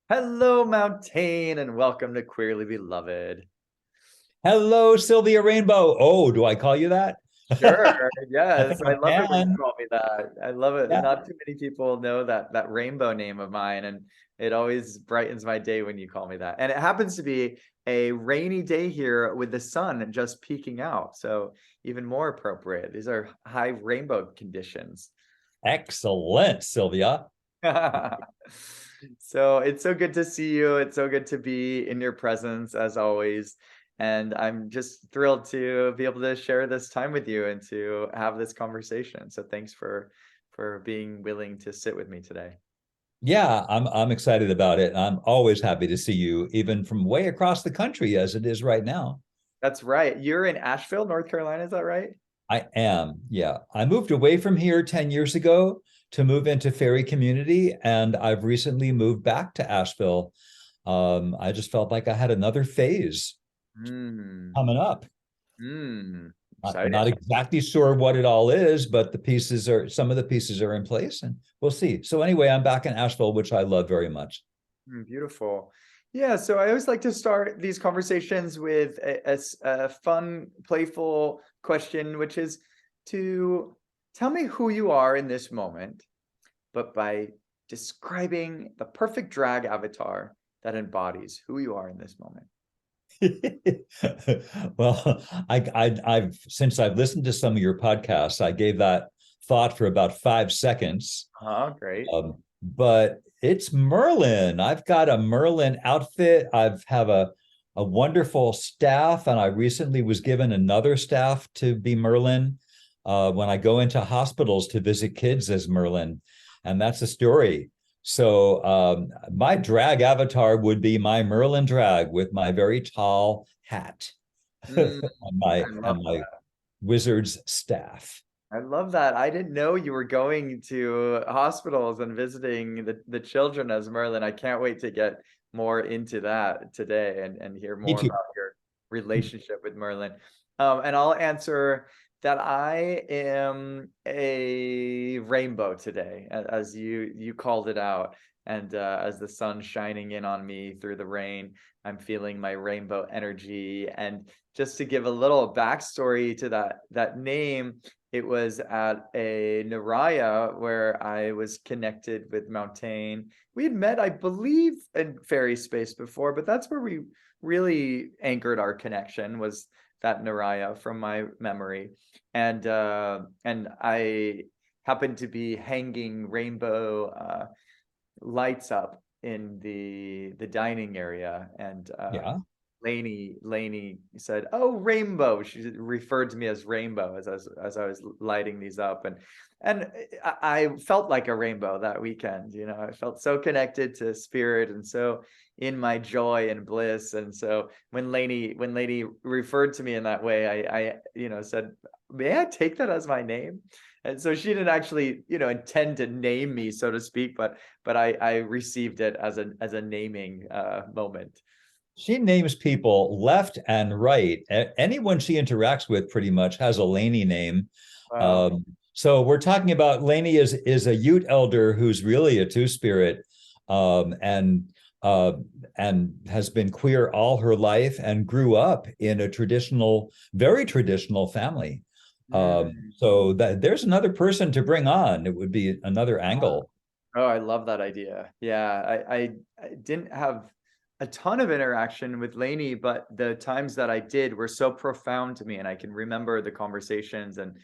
Hello, Mountaine, and welcome to Queerly Beloved. Hello, Sylvia Rainbow. Oh, do I call you that? Sure, I think yes, I I love it when you can. call me that. I love it. Yeah. Not too many people know that rainbow name of mine, and it always brightens my day when you call me that. And it happens to be a rainy day here with the sun just peeking out, so even more appropriate. These are high rainbow conditions. Excellent, Sylvia. So it's so good to see you. It's so good to be in your presence as always. And I'm just thrilled to be able to share this time with you and to have this conversation. So thanks for being willing to sit with me today. Yeah, I'm excited about it. I'm always happy to see you, even from way across the country as it is right now. That's right. You're in Asheville, North Carolina, is that right? I am. Yeah. I moved away from here 10 years ago to move into Ferry Community, and I've recently moved back to Asheville. I just felt like I had another phase Mm, coming up. exciting. Not exactly sure what it all is, but some of the pieces are in place and we'll see. So anyway, I'm back in Asheville, which I love very much. Beautiful. Yeah, so I always like to start these conversations with a fun, playful question, which is to tell me who you are in this moment, but by describing the perfect drag avatar that embodies who you are in this moment. Well, I've since I've listened to some of your podcasts, I gave that thought for about 5 seconds. Oh, great. But it's Merlin. I've got a Merlin outfit. I've have a wonderful staff, and I recently was given another staff to be Merlin when I go into hospitals to visit kids as Merlin, and that's a story. So my drag avatar would be my Merlin drag with my very tall hat Mm, I and love my that. wizard's staff. I love that. I didn't know you were going to hospitals and visiting the children as Merlin. I can't wait to get more into that today and hear Me more too. about your relationship with Merlin. And I'll answer that I am a rainbow today, as you called it out. And as the sun shining in on me through the rain, I'm feeling my rainbow energy. And just to give a little backstory to that name, it was at a Naraya where I was connected with Mountaine. We had met, I believe, in fairy space before, but that's where we really anchored our connection was that Naraya from my memory. And I happened to be hanging rainbow lights up in the dining area, and Yeah. Lainey said, "Oh, Rainbow." She referred to me as Rainbow as I was lighting these up, and I felt like a rainbow that weekend. You know, I felt so connected to spirit and so in my joy and bliss. And so when Lainey referred to me in that way, I said, "May I take that as my name?" And so she didn't actually, intend to name me, so to speak, but I received it as a naming moment. She names people left and right. Anyone she interacts with pretty much has a Laney name. Wow. So we're talking about Laney is a Ute elder who's really a two spirit, um, and uh, and has been queer all her life and grew up in a very traditional family. Mm. So that there's another person to bring on. It would be another angle. Oh, I love that idea. Yeah, I didn't have a ton of interaction with Lainey, but the times that I did were so profound to me, and I can remember the conversations and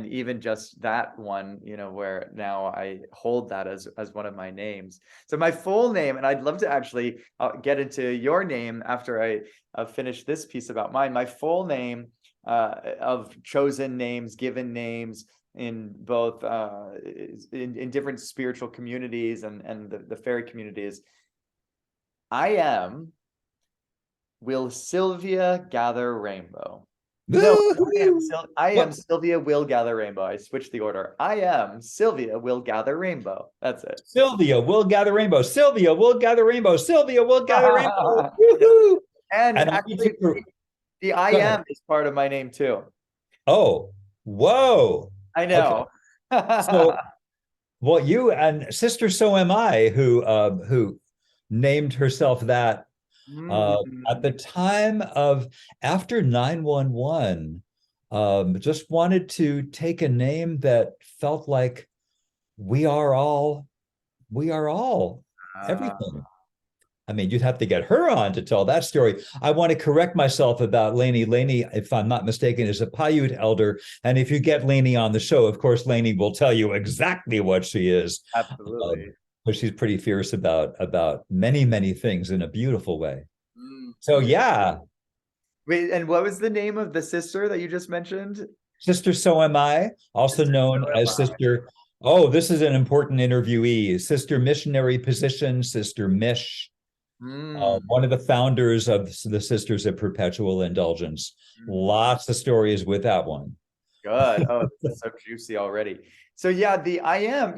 even just that one, where now I hold that as one of my names. So my full name, and I'd love to actually get into your name after I finish this piece about mine. My full name of chosen names, given names in both in different spiritual communities and the fairy communities. I am Will Sylvia Gather Rainbow. No, I am Sylvia Will Gather Rainbow. I switched the order. I am Sylvia Will Gather Rainbow. That's it. Sylvia will gather rainbow. Sylvia will gather rainbow. Sylvia will gather rainbow. Woohoo! And And I need actually, to the I go ahead. am is part of my name too. Oh, whoa. I Okay. know. So, well, you and sister, so am I, who named herself that at the Mm. time of after 911. Just wanted to take a name that felt like we are all we are all Ah, everything. I mean, you'd have to get her on to tell that story. I want to correct myself about Lainey. Lainey, if I'm not mistaken, is a Paiute elder. And if you get Lainey on the show, of course, Lainey will tell you exactly what she is. absolutely. But she's pretty fierce about many, many things in a beautiful way. Mm. So yeah, Wait, and what was the name of the sister that you just mentioned? Sister So Am I, also Sister known So Am as Sister. Oh, this is an important interviewee. Sister Missionary Position, Sister Mish, Mm. one of the founders of the Sisters of Perpetual Indulgence. Mm. Lots of stories with that one. Good. Oh, this is so juicy already. So yeah, the I am,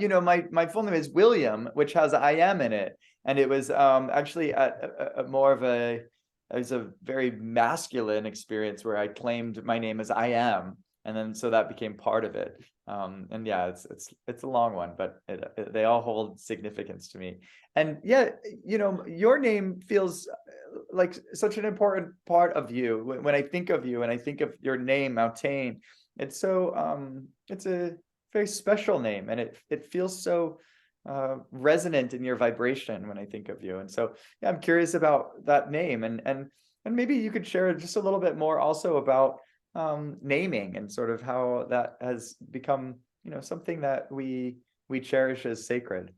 my full name is William, which has I am in it. And it was actually a more of it was a very masculine experience where I claimed my name as I am. And then so that became part of it. And yeah, it's a long one, but they all hold significance to me. And yeah, your name feels like such an important part of you. When I think of you and I think of your name, Mountain, it's a very special name, and it feels so resonant in your vibration when I think of you. And so yeah, I'm curious about that name, and maybe you could share just a little bit more also about naming and sort of how that has become, something that we cherish as sacred.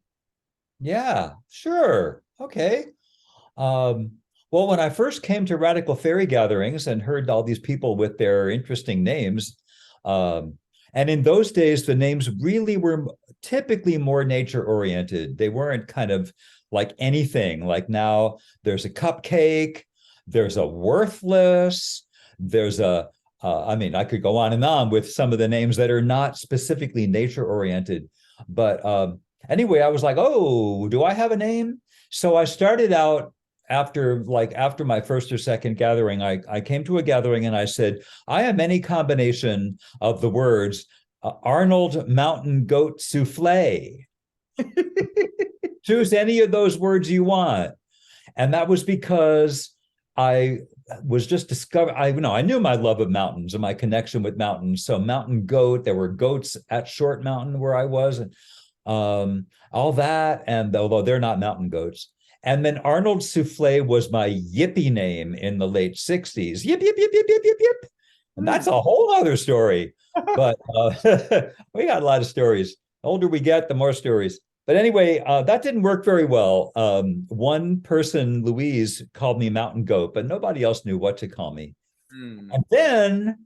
Yeah, sure. Okay. Um, well, when I first came to Radical Fairy gatherings and heard all these people with their interesting names, um, and in those days, the names really were typically more nature oriented. They weren't kind of like anything. Like now, there's a cupcake, there's a worthless, there's I mean, I could go on and on with some of the names that are not specifically nature oriented. But anyway, I was like, oh, do I have a name? So I started out after my first or second gathering, I came to a gathering and I said, I am any combination of the words Arnold Mountain Goat Souffle. Choose any of those words you want. And that was because I was just discovered. I knew my love of mountains and my connection with mountains. So mountain goat, there were goats at Short Mountain where I was, and all that. And although they're not mountain goats. And then Arnold Souffle was my yippy name in the late 60s. Yip, yip, yip, yip, yip, yip, yip. And that's a whole other story. But we got a lot of stories. The older we get, the more stories. But anyway, that didn't work very well. One person, Louise, called me Mountain Goat, but nobody else knew what to call me. And Hmm. then,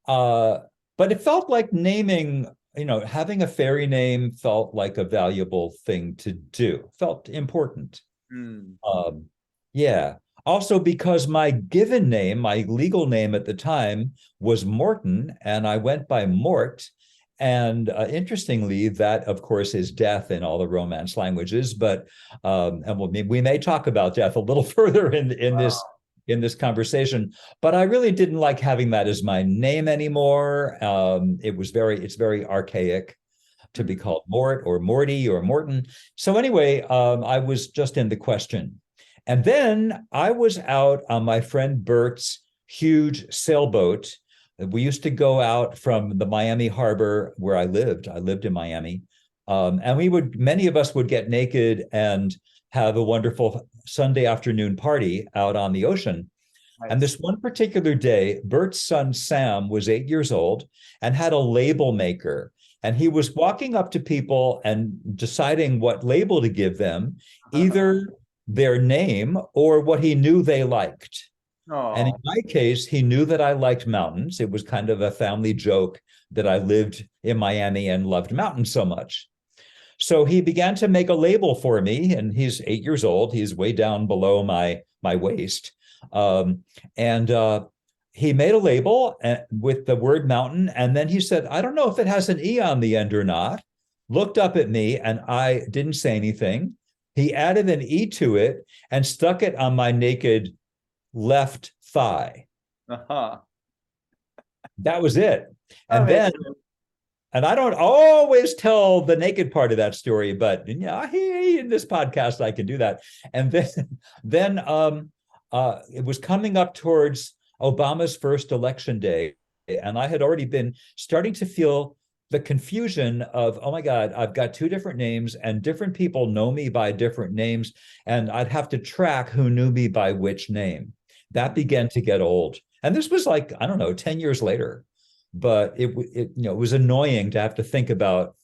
but it felt like naming, having a fairy name felt like a valuable thing to do, felt important. Hmm. Um, yeah. Also, because my given name, my legal name at the time was Morton, and I went by Mort. And interestingly, that of course is death in all the Romance languages. But and we may talk about death a little further in this conversation. But I really didn't like having that as my name anymore. It's very archaic to be Hmm. called Mort or Morty or Morton. So anyway, I was just in the question. And then I was out on my friend Bert's huge sailboat. We used to go out from the Miami harbor where I lived. I lived in Miami. And many of us would get naked and have a wonderful Sunday afternoon party out on the ocean. And Nice. this one particular day, Bert's son Sam was 8 years old and had a label maker. And he was walking up to people and deciding what label to give them, either their name or what he knew they liked. And in Oh. my case, he knew that I liked mountains. It was kind of a family joke that I lived in Miami and loved mountains so much. So he began to make a label for me, and he's 8 years old. He's way down below my waist, and he made a label with the word mountain, and then he said, "I don't know if it has an e on the end or not." Looked up at me, and I didn't say anything. He added an e to it and stuck it on my naked left thigh. Uh-huh. That was it. And then Amazing. and I don't always tell the naked part of that story, but yeah, hey, in this podcast I can do that. And then it was coming up towards Obama's first election day, and I had already been starting to feel the confusion of, oh my God, I've got two different names and different people know me by different names, and I'd have to track who knew me by which name. That began to get old. And this was like, I don't know, 10 years later. But it was annoying to have to think about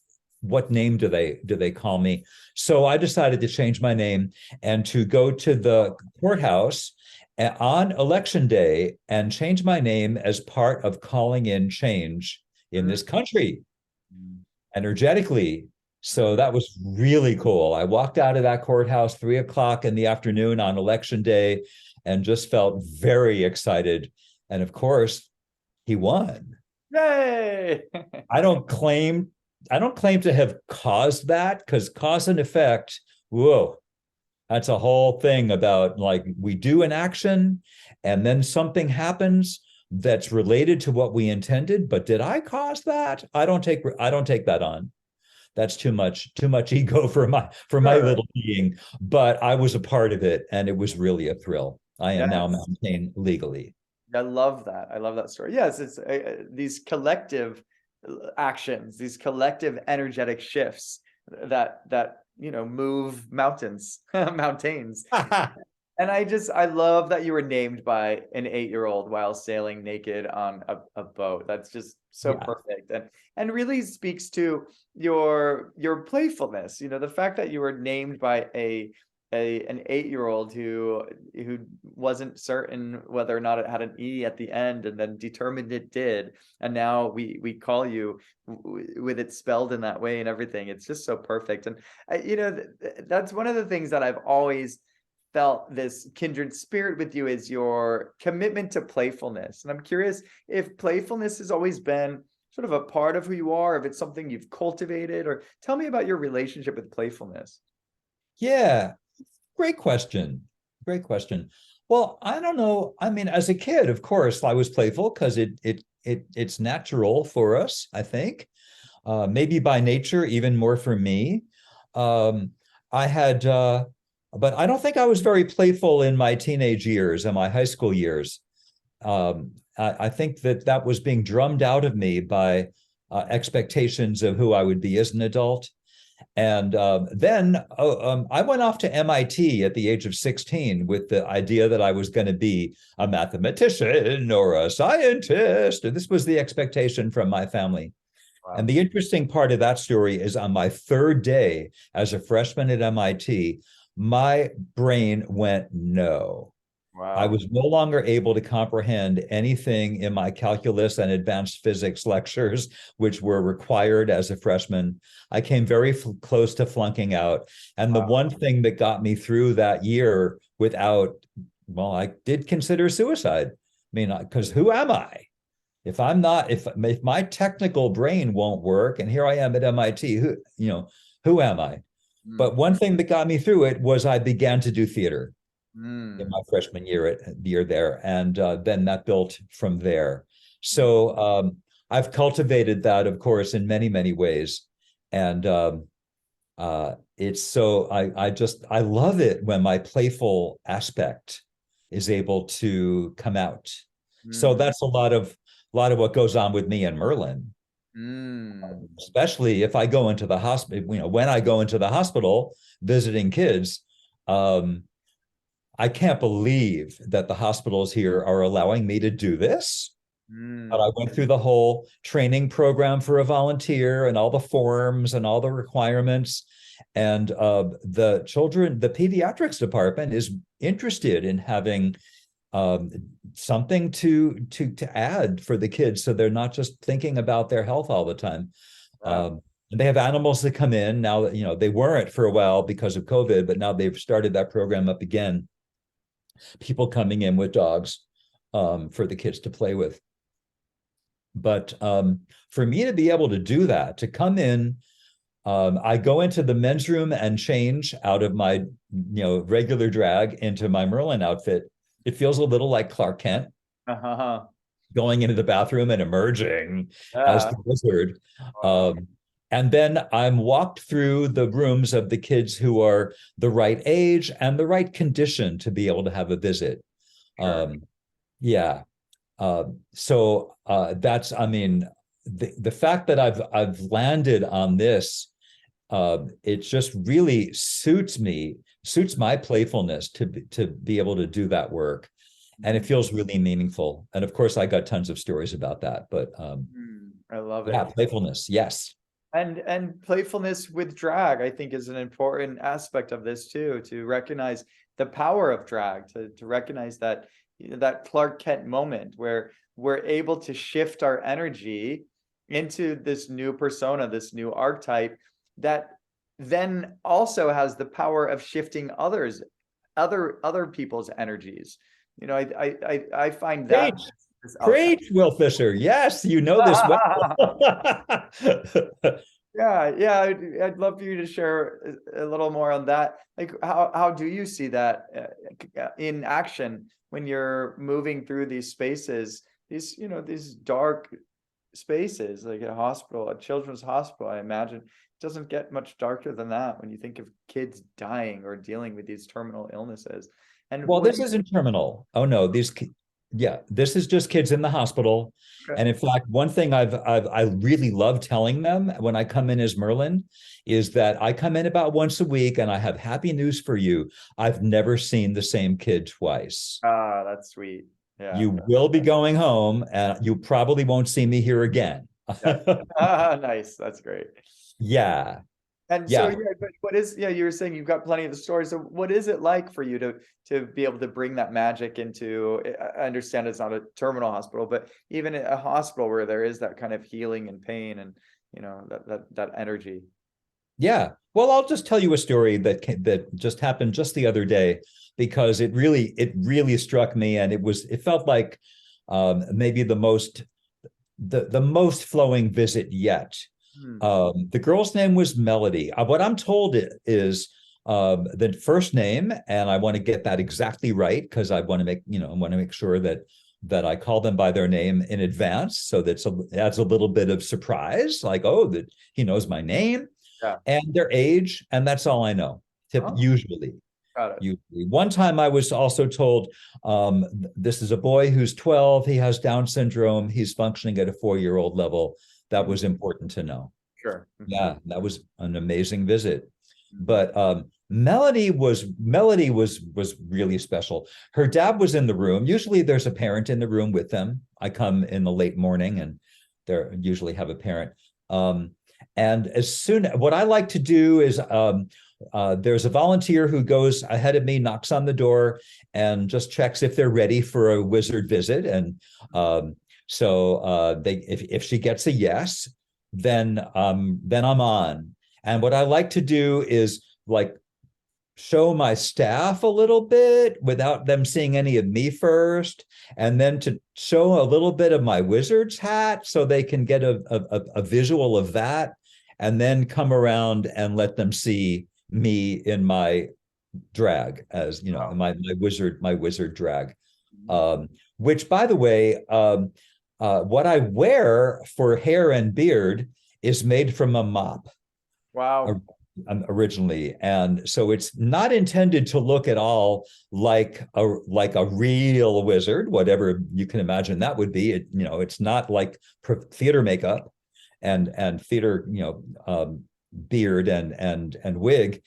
what name do they call me. So I decided to change my name and to go to the courthouse on election day and change my name as part of calling in change in this country energetically. So that was really cool. I walked out of that courthouse 3 o'clock in the afternoon on election day and just felt very excited. And of course, he won. Yay! I don't claim I don't claim to have caused that, because cause and effect, whoa, that's a whole thing about, like, we do an action and then something happens that's related to what we intended, but did I cause that? I don't take that on. That's too much ego for my Sure. little being, but I was a part of it and it was really a thrill. I am now Yes. Mountaine legally. I love that. I love that story. Yes, it's these collective actions, these collective energetic shifts that move mountains, mountains. And I love that you were named by an 8-year-old while sailing naked on a boat. That's just so Yeah. perfect, and really speaks to your playfulness. The fact that you were named by an 8-year-old who wasn't certain whether or not it had an E at the end, and then determined it did, and now we call you with it spelled in that way and everything. It's just so perfect, and that's one of the things that I've always felt this kindred spirit with you, is your commitment to playfulness. And I'm curious if playfulness has always been sort of a part of who you are, if it's something you've cultivated, or tell me about your relationship with playfulness. Yeah, great question. Great question. Well, I don't know. I mean, as a kid, of course, I was playful because it's natural for us, I think. Maybe by nature, even more for me. Um, I had, but I don't think I was very playful in my teenage years and my high school years. I think that was being drummed out of me by expectations of who I would be as an adult. And then I went off to MIT at the age of 16 with the idea that I was going to be a mathematician or a scientist. And this was the expectation from my family. And Wow. the interesting part of that story is, on my third day as a freshman at MIT, my brain went no. I Wow. was no longer able to comprehend anything in my calculus and advanced physics lectures, which were required as a freshman. I came very close to flunking out. And the Wow. one thing that got me through that year without, well, I did consider suicide. I mean, because who am I? If I'm not, if my technical brain won't work, and here I am at MIT, who am I? Mm. But one thing that got me through it was I began to do theater in Mm. my freshman year there, and then that built from there. So I've cultivated that, of course, in many many ways, and it's so I love it when my playful aspect is able to come out. So Mm. that's a lot of what goes on with me and Merlin, Mm. especially if I go into the hospital. When I go into the hospital visiting kids, um, I can't believe that the hospitals here are allowing me to do this. But I Mm. went through the whole training program for a volunteer and all the forms and all the requirements. And the pediatrics department is interested in having um, something to add for the kids, so they're not just thinking about their health all the time. Yeah. And they have animals that come in now. That they weren't for a while because of COVID, but now they've started that program up again. People coming in with dogs for the kids to play with. But for me to be able to do that, to come in, I go into the men's room and change out of my regular drag into my Merlin outfit. It feels a little like Clark Kent. Uh-huh. going into the bathroom and emerging as Yeah. the wizard. Wow. Um, and then I'm walked through the rooms of the kids who are the right age and the right condition to be able to have a visit. Sure. Um, yeah. That's, I mean, the fact that I've landed on this, it just really suits my playfulness to be able to do that work, and it Mhm. feels really meaningful. And of course, I got tons of stories about that, but I love yeah, it. playfulness, yes. And playfulness with drag, I think, is an important aspect of this too, to recognize the power of drag, to recognize that, that Clark Kent moment where we're able to shift our energy into this new persona, this new archetype that then also has the power of shifting other people's energies. I find that Preach, this alchemy. preach, Will Fisher. Yes, you know this well. Yeah, yeah, I'd love for you to share a little more on that. Like, how do you see that in action when you're moving through these spaces, these dark spaces, like a hospital, a children's hospital, I imagine it doesn't get much darker than that when you think of kids dying or dealing with these terminal illnesses. And Well, what this do isn't terminal. Oh no, yeah, this is just kids in the hospital. you, And in fact, one thing I really love telling them when I come in as Merlin is that I come in about once a week, and I have happy news for you. I've never seen the same kid twice. that's sweet. Yeah. You will be going home, and you probably won't see me here again. Yeah. Nice. That's great. Yeah, And so, yeah. yeah, but what is, yeah, you were saying you've got plenty of the stories. So what is it like for you to be able to bring that magic into, I understand it's not a terminal hospital, but even a hospital where there is that kind of healing and pain and, that energy. Yeah. Well, I'll just tell you a story that just happened just the other day, because it really struck me, and it felt like maybe the most flowing visit yet. Hmm. The girl's name was Melody. What I'm told is the first name, and I want to get that exactly right because I want to make sure that I call them by their name in advance, so that adds a little bit of surprise, like, oh, that he knows my name Yeah. and their age, and that's all I know. Oh, Usually. got it. Usually. One time I was also told, this is a boy who's 12. He has Down syndrome. He's functioning at a 4-year-old level. That Mhm. was important to know. Sure. Mhm. Yeah, that was an amazing visit. Mhm. But Melody was really special. Her dad was in the room. Usually there's a parent in the room with them. I come in the late morning, and they usually have a parent. Um, and what I like to do is, there's a volunteer who goes ahead of me, knocks on the door, and just checks if they're ready for a wizard visit. And they, if she gets a yes, then I'm on. And what I like to do is, like, show my staff a little bit without them seeing any of me first, and then to show a little bit of my wizard's hat so they can get a visual of that, and then come around and let them see me in my drag, as you know, Wow. my wizard drag. Mhm. um, which, by the way, what I wear for hair and beard is made from a mop Wow. originally, and so it's not intended to look at all like a real wizard, whatever you can imagine that would be. It's not like theater makeup and theater, beard and wig.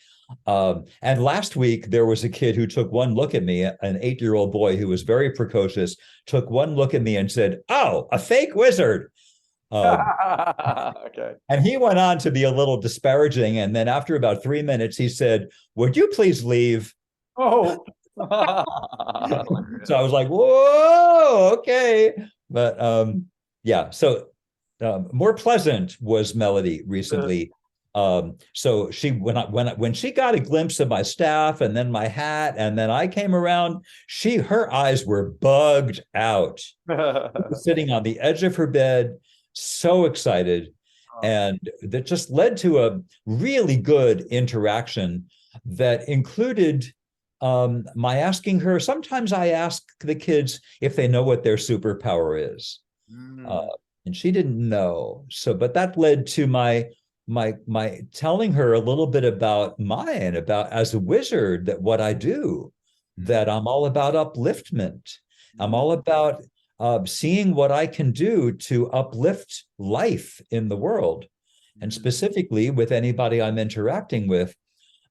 And last week there was a kid who took one look at me, an 8-year-old boy who was very precocious, took one look at me and said, "Oh, a fake wizard." Um, Okay. and he went on to be a little disparaging. And then after about 3 minutes, he said, "Would you please leave?" Oh. So I was like, "Whoa, okay." But yeah, so more pleasant was Melody recently. So when she got a glimpse of my staff and then my hat, and then I came around, her eyes were bugged out. She was sitting on the edge of her bed, so excited. And that just led to a really good interaction that included my asking her, sometimes I ask the kids if they know what their superpower is. Uh, Mm, and she didn't know. So, but that led to my telling her a little bit about mine, about as a wizard, that what I do, that mm, I'm all about upliftment. I'm mm, all about seeing what I can do to uplift life in the world, and mm, specifically with anybody I'm interacting with.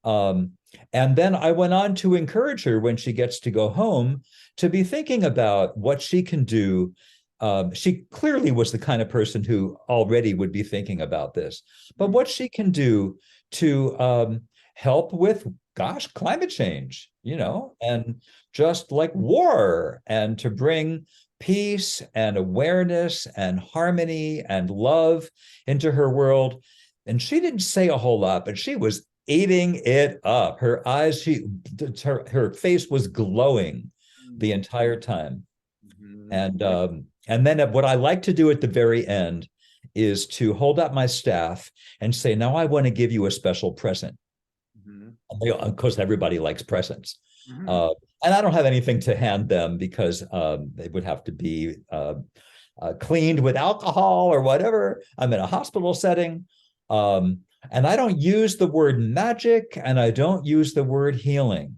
Um, and then I went on to encourage her when she gets to go home to be thinking about what she can do. She clearly was the kind of person who already would be thinking about this, but mm, what she can do to help with, gosh, climate change, and just like war, and to bring peace and awareness and harmony and love into her world. And she didn't say a whole lot, but she was eating it up. Her eyes, her face was glowing the mm, entire time. mhm, And then what I like to do at the very end is to hold up my staff and say, now I want to give you a special present. mhm, Of course, everybody likes presents. mhm. Uh, and I don't have anything to hand them because they would have to be cleaned with alcohol or whatever. I'm in a hospital setting. Um, and I don't use the word magic and I don't use the word healing,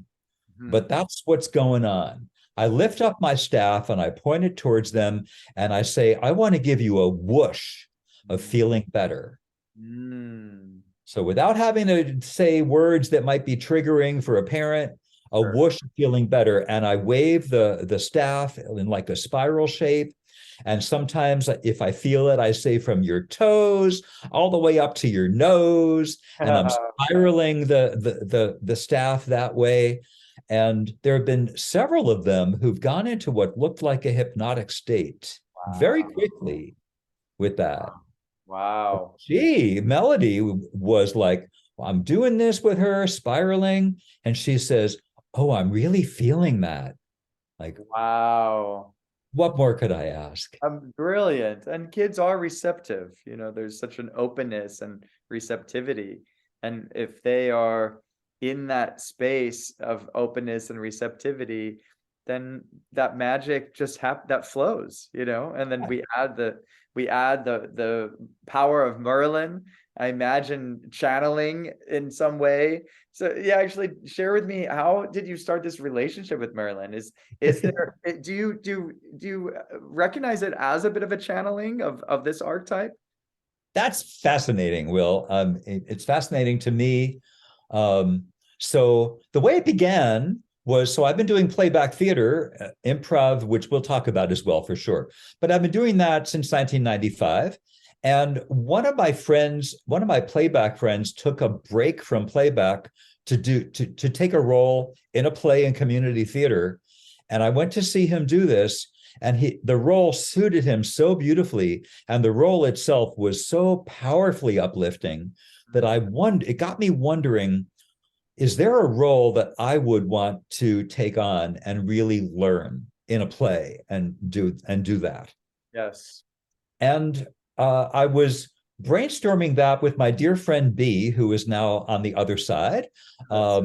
but Mhm. that's what's going on. I lift up my staff and I point it towards them and I say, I want to give you a whoosh of feeling better. Mm. So without having to say words that might be triggering for a parent, a Sure. whoosh feeling better. And I wave the staff in like a spiral shape. And sometimes if I feel it, I say from your toes all the way up to your nose. And I'm spiraling the staff that way. And there have been several of them who've gone into what looked like a hypnotic state very Wow. quickly with that. Wow. Melody was like, I'm doing this with her, spiraling. And she says, oh, I'm really feeling that. Like, Wow. what more could I ask? Brilliant. And kids are receptive. There's such an openness and receptivity. And if they are in that space of openness and receptivity, then that magic just that flows. And then we add the power of Merlin. I imagine channeling in some way. So yeah, actually share with me, how did you start this relationship with Merlin? Is there do you recognize it as a bit of a channeling of this archetype? That's fascinating, Will. It's fascinating to me. Um, so the way it began was, so I've been doing playback theater, improv, which we'll talk about as well for sure. But I've been doing that since 1995. And one of my playback friends took a break from playback to take a role in a play in community theater. And I went to see him do this, and the role suited him so beautifully, and the role itself was so powerfully uplifting that it got me wondering, is there a role that I would want to take on and really learn in a play and do that? Yes. And I was brainstorming that with my dear friend B, who is now on the other side. Yes.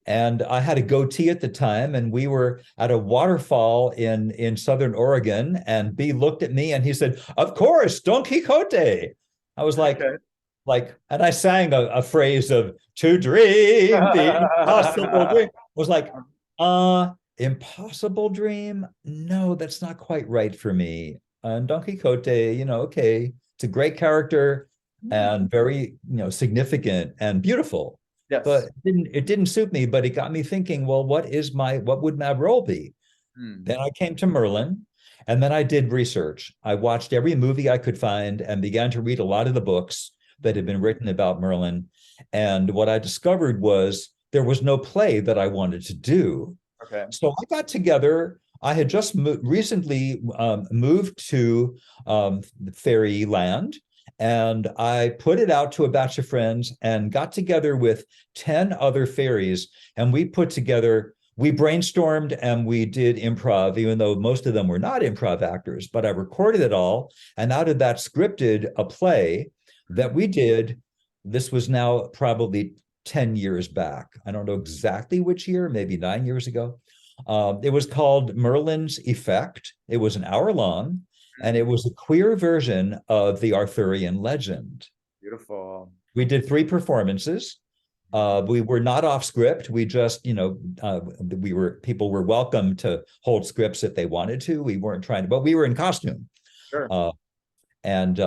And I had a goatee at the time, and we were at a waterfall in Southern Oregon. And B looked at me and he said, "Of course, Don Quixote." I was Okay. and I sang a phrase of "to dream the impossible dream." I was like, impossible dream? No, that's not quite right for me. And Don Quixote, okay, it's a great character and very, significant and beautiful. But Yes. it didn't suit me, but it got me thinking, well, what would my role be? Hmm. Then I came to Merlin, and then I did research. I watched every movie I could find and began to read a lot of the books that had been written about Merlin. And what I discovered was there was no play that I wanted to do. Okay. So I got together. I had just recently moved to Fairyland, and I put it out to a batch of friends and got together with 10 other fairies. And we brainstormed and we did improv, even though most of them were not improv actors, but I recorded it all. And out of that, scripted a play that we did. This was now probably 10 years back. I don't know exactly which year, maybe 9 years ago. It was called Merlin's Effect. It was an hour long, and it Mm, was a queer version of the Arthurian legend. beautiful. We did 3 performances. We were not off script. We just, people were welcome to hold scripts if they wanted to. We weren't trying to, but we were in costume. Sure. Uh, and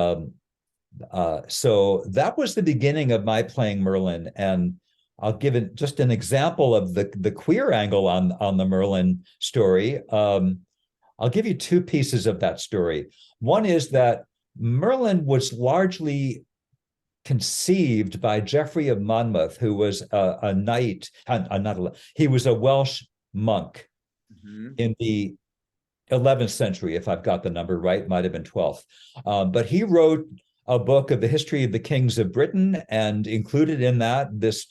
So that was the beginning of my playing Merlin. And I'll give it just an example of the queer angle on the Merlin story. I'll give you 2 pieces of that story. One is that Merlin was largely conceived by Geoffrey of Monmouth, who was a knight, he was a Welsh monk Mhm. in the 11th century, if I've got the number right, might have been 12th. But he wrote a book of the history of the kings of Britain and included in that this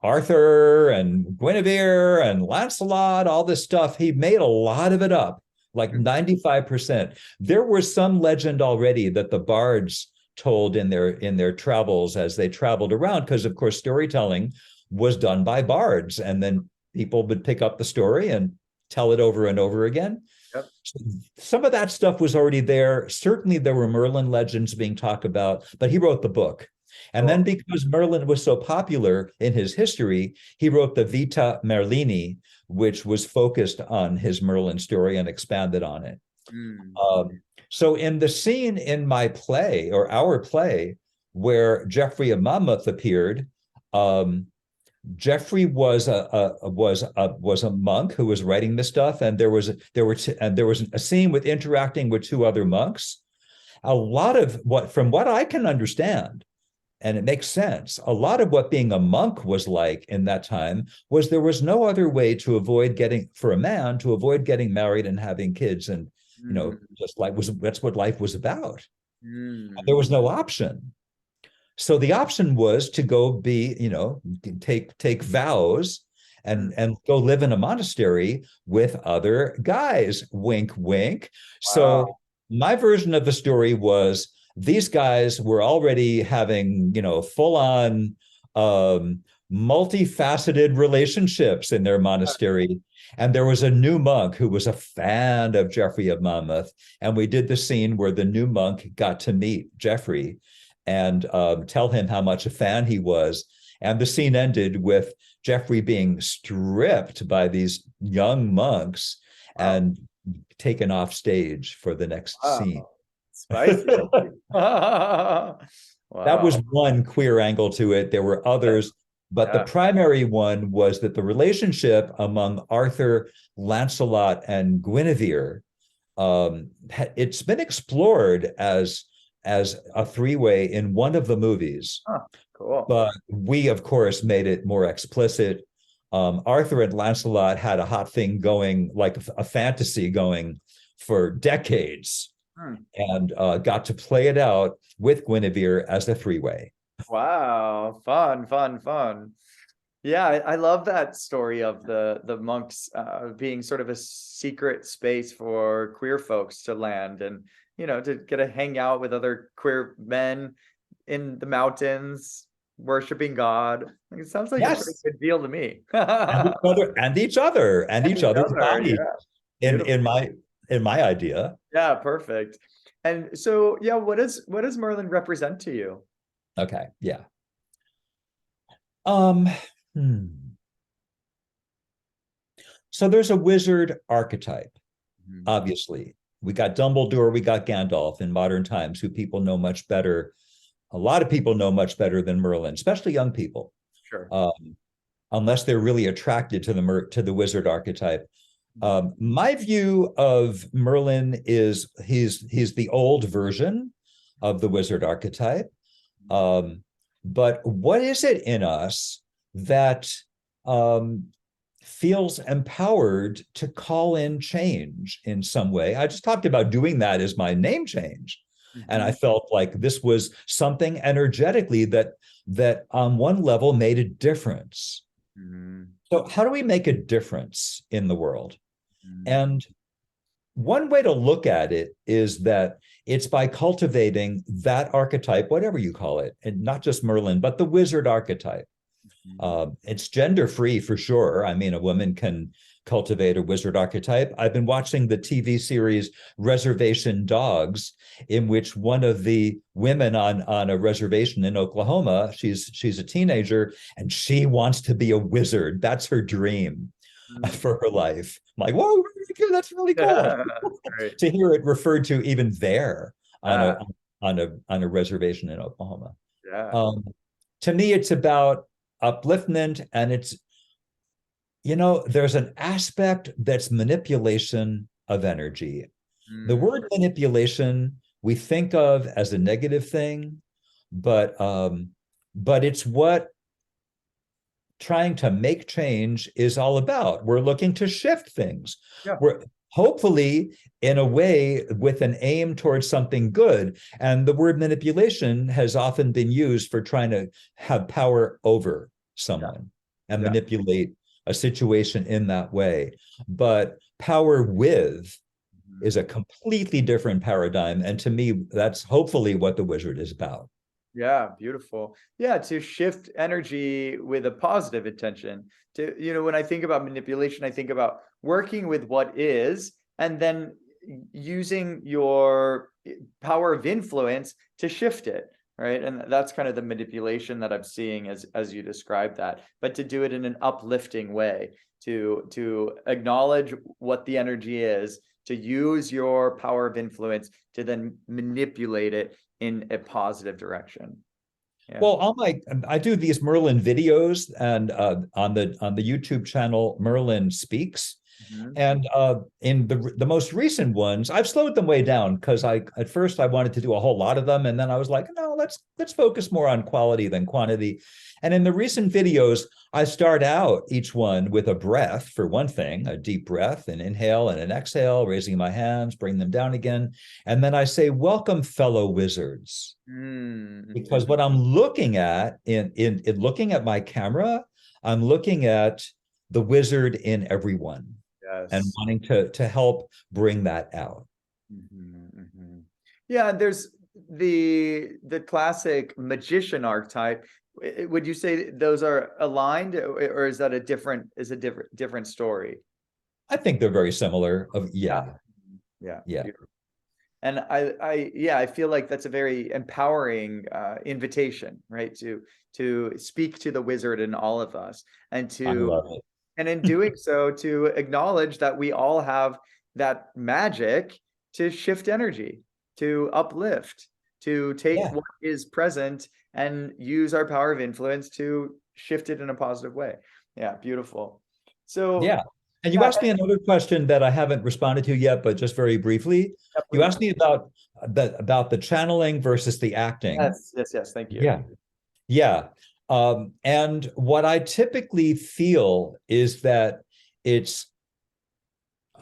Arthur and Guinevere and Lancelot, all this stuff. He made a lot of it up, like 95%. There was some legend already that the bards told in their travels as they traveled around, because of course storytelling was done by bards, and then people would pick up the story and tell it over and over again. Yep. So some of that stuff was already there. Certainly there were Merlin legends being talked about, but he wrote the book. And then Cool. because Merlin was so popular in his history, he wrote the Vita Merlini, which was focused on his Merlin story and expanded on it. Mm. So in the scene in my play, or our play, where Geoffrey of Monmouth appeared, Geoffrey was a monk who was writing this stuff, and there was a scene with interacting with 2 other monks. A lot of from what I can understand, and it makes sense, a lot of what being a monk was like in that time was there was no other way to avoid getting married and having kids, and Mm. just that's what life was about. There Mm. was no option. So the option was to go take vows Mm. and go live in a monastery with other guys. Wink, wink. Wow. So my version of the story was these guys were already having, full on multifaceted relationships in their monastery. And there was a new monk who was a fan of Geoffrey of Monmouth. And we did the scene where the new monk got to meet Geoffrey and tell him how much a fan he was. And the scene ended with Geoffrey being stripped by these young monks Wow. and taken off stage for the next scene. Wow. Spicy. Wow. That was one queer angle to it. There were others, but the Yeah. primary one was that the relationship among Arthur, Lancelot, and Guinevere, it's been explored as a 3-way in one of the movies, Huh. Cool. but we, of course, made it more explicit. Arthur and Lancelot had a hot thing going, like a fantasy going for decades, Hmm. and got to play it out with Guinevere as a 3-way. Wow. Fun, fun, fun. Yeah, I love that story of the monks being sort of a secret space for queer folks to land and, to get to hang out with other queer men in the mountains, worshiping God. Like, it sounds like a pretty Yes, good deal to me. and each Each other's other, body yeah. in Beautiful. my idea. Yeah, perfect. And so, yeah, what does Merlin represent to you? Okay, yeah. Um, hmm. So there's a wizard archetype, Mhm. obviously. We got Dumbledore, we got Gandalf in modern times, who people know much better. A lot of people know much better than Merlin, especially young people, Sure. unless they're really attracted to the wizard archetype. Mhm. My view of Merlin is he's the old version of the wizard archetype. But what is it in us that feels empowered to call in change in some way? I just talked about doing that as my name change. And I Mhm. felt like this was something energetically that on one level made a difference. Mhm. So how do we make a difference in the world? Mhm. And one way to look at it is that it's by cultivating that archetype, whatever you call it, and not just Merlin, but the wizard archetype. Mhm. It's gender free for sure. I mean, a woman can cultivate a wizard archetype. I've been watching the TV series Reservation Dogs, in which one of the women on a reservation in Oklahoma, she's a teenager and she wants to be a wizard. That's her dream Mm. for her life. I'm like, whoa, that's really cool Yeah, that's great. to hear it referred to even there on a Yeah, on a reservation in Oklahoma. yeah. Um, to me, it's about upliftment, and it's, there's an aspect that's manipulation of energy. The Mm. word manipulation we think of as a negative thing, but it's what trying to make change is all about. We're looking to shift things. Yeah. We're hopefully in a way with an aim towards something good. And the word manipulation has often been used for trying to have power over Yeah. someone and Yeah. manipulate a situation in that way. But power with Mhm. is a completely different paradigm. And to me, that's hopefully what the wizard is about. Yeah, beautiful. Yeah, to shift energy with a positive intention. When I think about manipulation, I think about working with what is and then using your power of influence to shift it, right? And that's kind of the manipulation that I'm seeing as you describe that, but to do it in an uplifting way, to acknowledge what the energy is, to use your power of influence to then manipulate it in a positive direction. Yeah. Well, I do these Merlin videos, and on the YouTube channel Merlin Speaks. Mhm. And in the most recent ones, I've slowed them way down because I at first I wanted to do a whole lot of them, and then I was like, no, let's focus more on quality than quantity. And in the recent videos, I start out each one with a breath for one thing, a deep breath, an inhale and an exhale, raising my hands, bring them down again, and then I say, "Welcome, fellow wizards." Because Mhm. what I'm looking at in looking at my camera, I'm looking at the wizard in everyone and Yes. wanting to help bring that out. Mhm, mhm. Yeah, there's the classic magician archetype. Would you say those are aligned, or is that a different story? I think they're very similar. Of Yeah. yeah, Yeah. yeah, Beautiful. And yeah, I feel like that's a very empowering invitation, right? To speak to the wizard in all of us, and I to love and in it. doing so, to acknowledge that we all have that magic to shift energy, to uplift, to take Yeah, what is present and use our power of influence to shift it in a positive way. Yeah, beautiful. So, yeah. And you yeah, asked me another question that I haven't responded to yet, but just very briefly. yeah, You please. asked me about the channeling versus the acting. Yes, yes, yes. Thank you. Yeah, yeah. And what I typically feel is that it's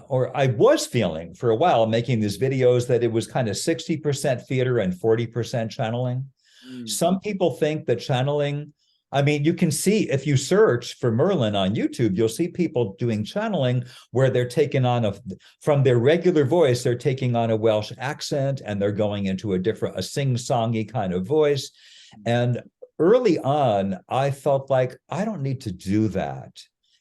or I was feeling for a while making these videos that it was kind of 60% theater and 40% channeling. Mm, Some people think that channeling, I mean, you can see if you search for Merlin on YouTube, you'll see people doing channeling where they're taking on from their regular voice, they're taking on a Welsh accent and they're going into a sing-songy kind of voice. And early on, I felt like I don't need to do that.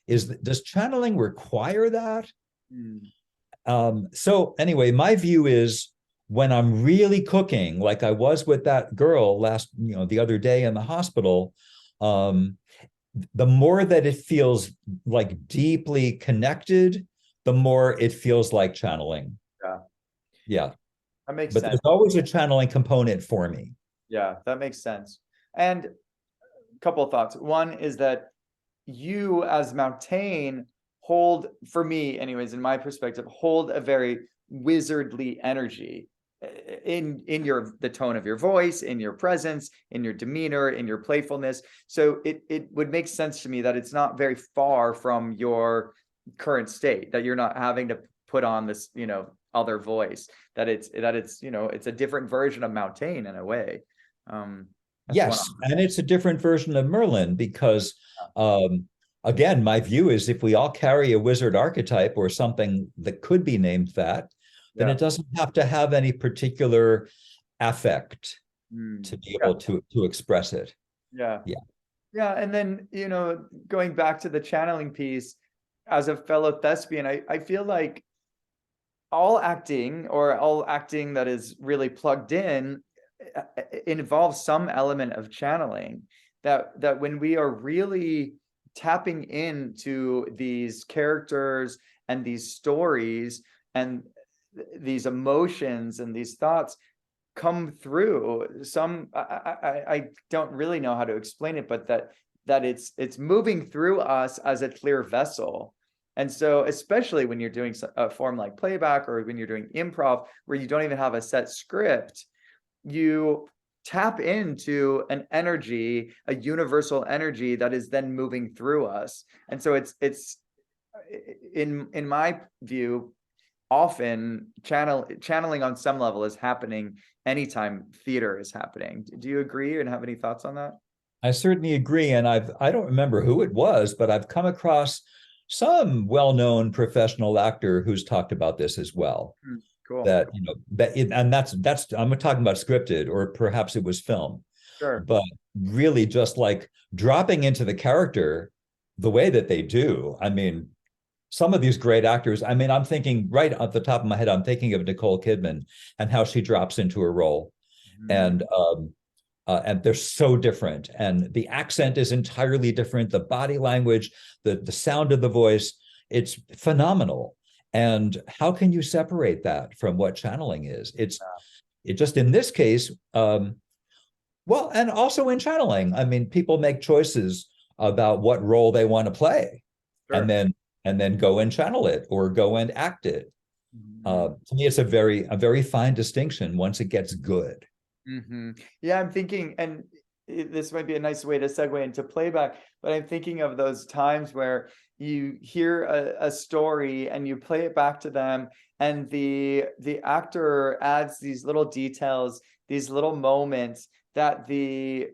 Does channeling require that? mm, So anyway, my view is when I'm really cooking, like I was with that girl the other day in the hospital, um, the more that it feels like deeply connected, the more it feels like channeling. yeah, Yeah. that makes But sense. there's always a channeling component for me. Yeah, that makes sense. And a couple of thoughts. One is that you as Mountaine hold, for me anyways, in my perspective, hold a very wizardly energy in your the tone of your voice, in your presence, in your demeanor, in your playfulness. So it would make sense to me that it's not very far from your current state, that you're not having to put on this, other voice, it's a different version of Mountaine in a way. That's one. Yes, and it's a different version of Merlin because, um, again, my view is if we all carry a wizard archetype or something that could be named that, then Yeah. it doesn't have to have any particular affect Mm. to be Yeah. able to express it. Yeah. Yeah. Yeah, and then, going back to the channeling piece, as a fellow thespian, I feel like all acting, or all acting that is really plugged in, involves some element of channeling. That when we are really tapping into these characters and these stories and these emotions and these thoughts come through some, I don't really know how to explain it, but that it's moving through us as a clear vessel. And so, especially when you're doing a form like playback, or when you're doing improv where you don't even have a set script, you tap into an energy, a universal energy that is then moving through us. And so it's in my view, often channeling on some level is happening anytime theater is happening. Do you agree and have any thoughts on that? I certainly agree. And I don't remember who it was, but I've come across some well-known professional actor who's talked about this as well. Cool. That, and that's I'm talking about scripted, or perhaps it was film, Sure. but really just like dropping into the character the way that they do. I mean, some of these great actors, I mean, I'm thinking right off the top of my head, I'm thinking of Nicole Kidman and how she drops into a role. Mhm. And they're so different, and the accent is entirely different, the body language, the sound of the voice, it's phenomenal. And how can you separate that from what channeling is? It just, in this case, well, and also in channeling, I mean, people make choices about what role they want to play, and Sure. then go and channel it or go and act it. Mhm. To me, it's a very fine distinction once it gets good. Yeah, I'm thinking, and this might be a nice way to segue into playback, but I'm thinking of those times where you hear a story and you play it back to them, and the actor adds these little details, these little moments that the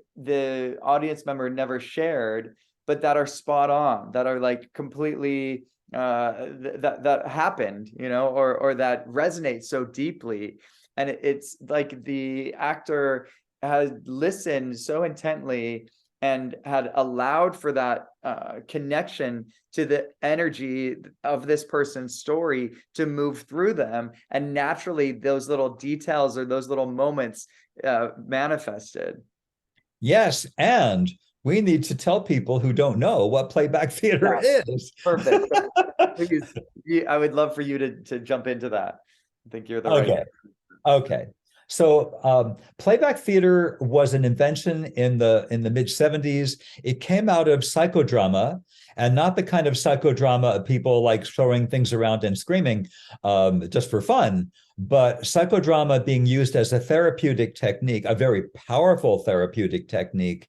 audience member never shared, but that are spot on, that are like completely that happened, or that resonate so deeply. And it's like the actor had listened so intently and had allowed for that connection to the energy of this person's story to move through them, and naturally those little details or those little moments manifested. Yes, and we need to tell people who don't know what playback theater Yeah, is. perfect. Please, I would love for you to jump into that. I think you're the right. Okay. Okay. So playback theater was an invention in the mid 70s. It came out of psychodrama, and not the kind of psychodrama of people like throwing things around and screaming just for fun, but psychodrama being used as a therapeutic technique, a very powerful therapeutic technique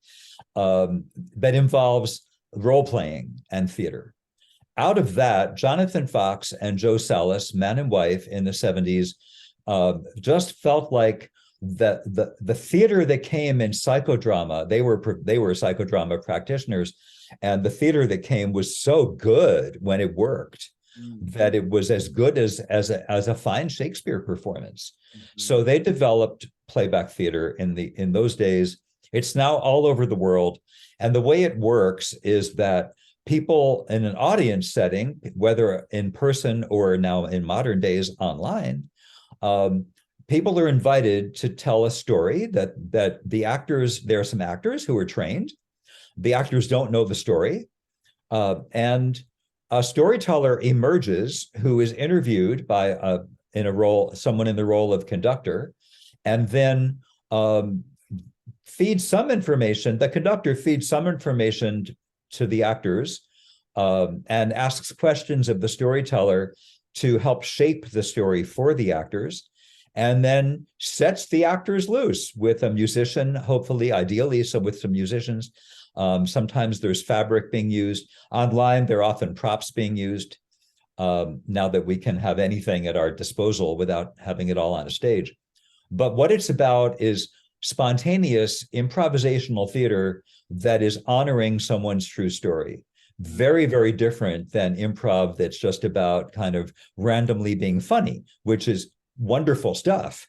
that involves role playing and theater. Out of that, Jonathan Fox and Joe Salas, man and wife in the 70s, just felt like the theater that came in psychodrama, they were psychodrama practitioners, and the theater that came was so good when it worked Mhm. that it was as good as a fine Shakespeare performance. Mhm. So they developed playback theater in those days. It's now all over the world, and the way it works is that people in an audience setting, whether in person or now in modern days online, um, people are invited to tell a story that the actors, there are some actors who are trained. The actors don't know the story. And a storyteller emerges who is interviewed by someone in the role of conductor, and then feeds some information. The conductor feeds some information to the actors and asks questions of the storyteller to help shape the story for the actors, and then sets the actors loose with a musician, hopefully, ideally, so with some musicians. Sometimes there's fabric being used. Online, there are often props being used now that we can have anything at our disposal without having it all on a stage. But what it's about is spontaneous improvisational theater that is honoring someone's true story. Very, very different than improv that's just about kind of randomly being funny, which is wonderful stuff.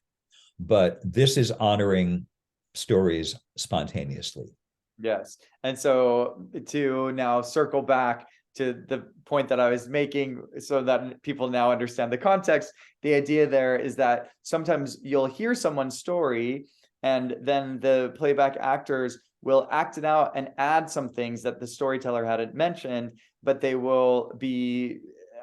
But this is honoring stories spontaneously. Yes. And so to now circle back to the point that I was making so that people now understand the context, the idea there is that sometimes you'll hear someone's story and then the playback actors will act it out and add some things that the storyteller hadn't mentioned, but they will be